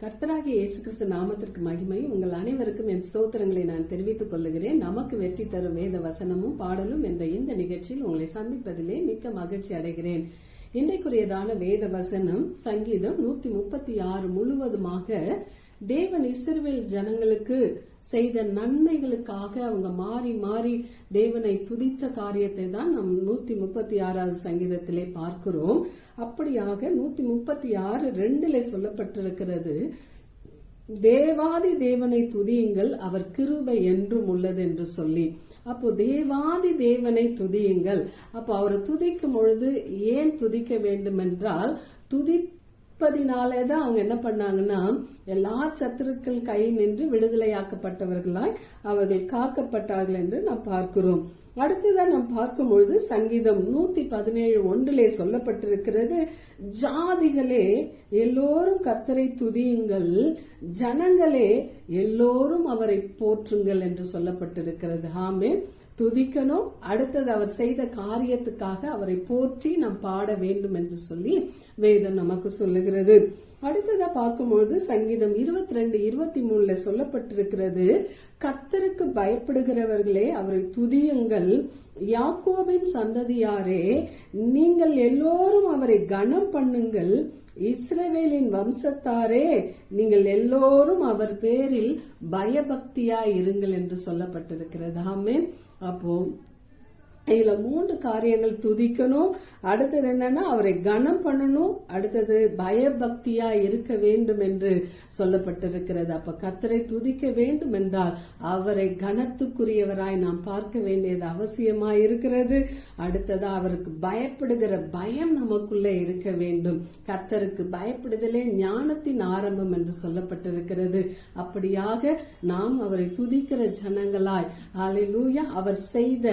கர்த்தராகிய இயேசு கிறிஸ்து நாமத்திற்கு மகிமை. உங்கள் அனைவருக்கும் என் ஸ்தோத்திரங்களை நான் தெரிவித்துக் கொள்ளுகிறேன். நமக்கு வெற்றி தரும் வேத வசனமும் பாடலும் என்ற இந்த நிகழ்ச்சியில் உங்களை சந்திப்பதிலே மிக்க மகிழ்ச்சி அடைகிறேன். இன்றைக்குரியதான வேத வசனம் சங்கீதம் 136 முழுவதுமாக தேவன் இஸ்ரவேல் ஜனங்களுக்கு செய்த நன்மைகளுக்காக அவங்க மாறி மாறி தேவனை துதித்த காரியத்தை தான் நாம் 136வது சங்கீதத்திலே பார்க்கிறோம். அப்படியாக 136:2 சொல்லப்பட்டிருக்கிறது, தேவாதி தேவனை துதியுங்கள், அவர் கிருபை என்றும் உள்ளது என்று சொல்லி. அப்போ தேவாதி தேவனை துதியுங்கள். அப்போ அவரை துதிக்கும் பொழுது ஏன் துதிக்க வேண்டும் என்றால், துதிப்பதினாலேதான் அவங்க என்ன பண்ணாங்கன்னா எல்லா சத்துருக்கள் கை நின்று விடுதலையாக்கப்பட்டவர்களாய் அவர்கள் காக்கப்பட்டார்கள் என்று நாம் பார்க்கிறோம். அடுத்ததான் நாம் பார்க்கும் பொழுது சங்கீதம் 117:1 சொல்லப்பட்டிருக்கிறது, ஜாதிகளே எல்லோரும் கர்த்தரை துதியுங்கள், ஜனங்களே எல்லோரும் அவரை போற்றுங்கள் என்று சொல்லப்பட்டிருக்கிறது. ஆமென். துதிக்கணும். அடுத்தது அவர் செய்த காரியத்துக்காக அவரை போற்றி நாம் பாட வேண்டும் என்று சொல்லி வேதம் நமக்கு சொல்லுகிறது. அடுத்ததா பார்க்கும்பொழுது சங்கீதம் 22:23 சொல்லப்பட்டிருக்கிறது, கர்த்தருக்கு பயப்படுகிறவர்களே அவரை துதியுங்கள், யாக்கோபின் சந்ததியாரே நீங்கள் எல்லோரும் அவரை கனம் பண்ணுங்கள், இஸ்ரவேலின் வம்சத்தாரே நீங்கள் எல்லோரும் அவர் பேரில் பயபக்தியாய் இருங்கள் என்று சொல்லப்பட்டிருக்கிறது. ஆமென். அப்போ இதுல 3 காரியங்கள், துதிக்கணும், அடுத்தது என்னன்னா அவரை கனம் பண்ணணும், அடுத்தது பயபக்தியா இருக்க வேண்டும் என்று சொல்லப்பட்டிருக்கிறது. அப்ப கர்த்தரை துதிக்க வேண்டும் என்றால் அவரை கனத்துக்குரியவராய் நாம் பார்க்க வேண்டியது அவசியமாய் இருக்கிறது. அடுத்ததா அவருக்கு பயப்படுகிற பயம் நமக்குள்ள இருக்க வேண்டும். கர்த்தருக்கு பயப்படுதலே ஞானத்தின் ஆரம்பம் என்று சொல்லப்பட்டிருக்கிறது. அப்படியாக நாம் அவரை துதிக்கிற ஜனங்களாய், ஹல்லேலூயா, அவர் செய்த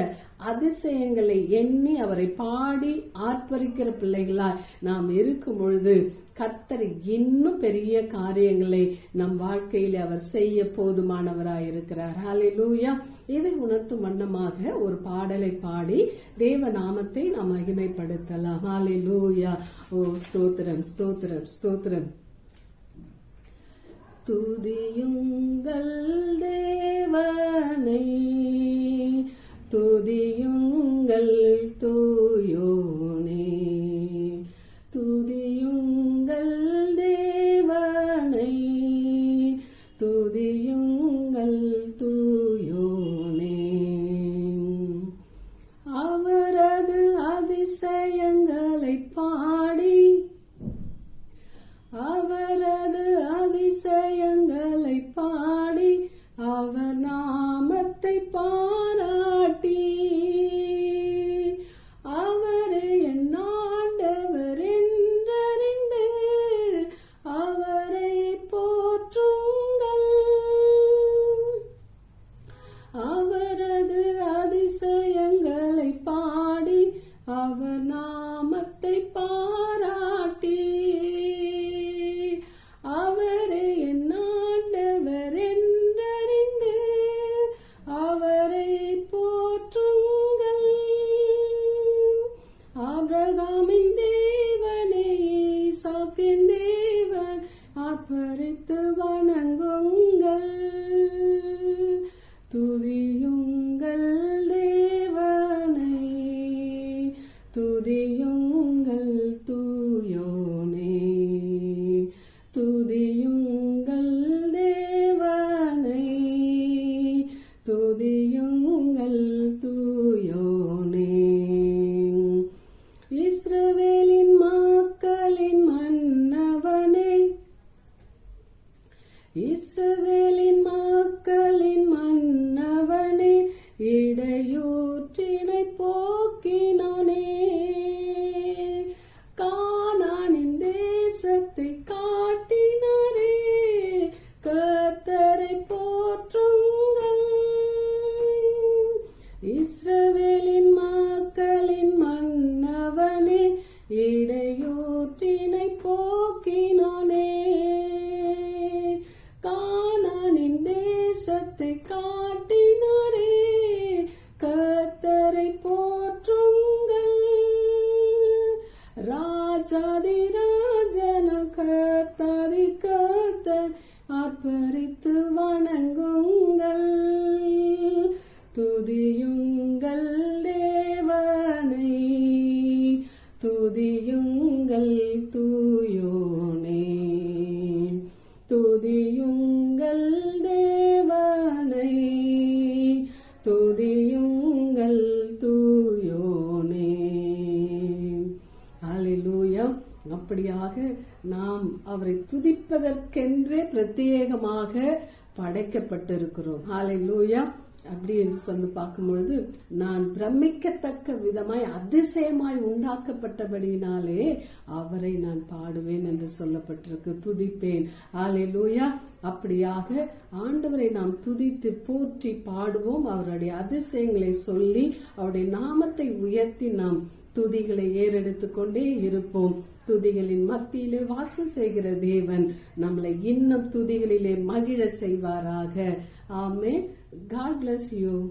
அதிசயங்களை எண்ணி அவரை பாடி ஆர்ப்பரிக்கிற பிள்ளைகளாய் நாம் இருக்கும் பொழுது கர்த்தர் இன்னும் பெரிய காரியங்களை நம் வாழ்க்கையில அவர் செய்ய போதுமானவராய் இருக்கிறார். ஹல்லேலூயா. இதை உணர்த்தும் வண்ணமாக ஒரு பாடலை பாடி தேவ நாமத்தை நாம் மகிமைப்படுத்தலாம். ஹல்லேலூயா. ஓ ஸ்தோத்திரம், ஸ்தோத்திரம், ஸ்தோத்திரம். துதியுங்கள் தேவனை, துதியுங்கள் தூயோனே, துதியுங்கள் தேவனை, துதியுங்கள் தூயோனே, அவரது அதிசயங்களை பாடி, அவரது அதிசயங்களை பாடி, அவர் நாமத்தை பாராட்டி, அவரே என் ஆண்டவர் என்றறிந்து அவரை போற்றுங்கள், அவரது அதிசயங்களை பாடி, அவர் நாமத்தை பாராட்டி, அவரே என் ஆண்டவர் என்றறிந்து அவரை போற்றுங்கள், ஆபிரகாமின் தேவனே ஈசாக்கின் தேவன் ஆர்ப்பரித்து வணங்குங்கள், துதியுங்கள் தேவனை, துதியுங்கள் தூயோனே, துதியுங்கள் தேவனை, துதியுங்கள் தூயோனே, இஸ்ரவேலின் மக்களின் மன்னவனே, இஸ்ரவேலின் மக்களின் மன்னவனே, இடையூற்றினை போக்கினானே, கானானின் தேசத்தை காட்டினாரே, கர்த்தரை போற்றுங்கள், இஸ்ரவேலின் மக்களின் மன்னவனே, இடையூற்றினை போக்கினானே, கானானின் கரத்தை ஆர்ப்பரித்து வணங்குங்கள், துதியுங்கள் தேவனை, துதியுங்கள் தூயோனே, துதியுங்கள் தேவனை, துதியுங்கள் தூயோனே. ஹல்லேலூயா. அப்படியாக நாம் அவரை துதிப்பதற்கென்றே பிரத்யேகமாக படைக்கப்பட்டிருக்கிறோம். ஹல்லேலூயா. அப்படி என்று சொல்லி பார்க்கும்பொழுது, நான் பிரமிக்கத்தக்க விதமாய் அதிசயமாய் உண்டாக்கப்பட்டபடியினாலே அவரை நான் பாடுவேன் என்று சொல்லப்பட்டிருக்கு, துதிப்பேன். ஹல்லேலூயா. அப்படியாக ஆண்டவரை நாம் துதித்து போற்றி பாடுவோம். அவருடைய அதிசயங்களை சொல்லி அவருடைய நாமத்தை உயர்த்தி நாம் துதிகளை ஏறெடுத்துக் கொண்டே இருப்போம். துதிகளின் மத்தியிலே வாசம் செய்கிற தேவன் நம்மளை இன்னும் துதிகளிலே மகிழ செய்வாராக. ஆமென். God bless you.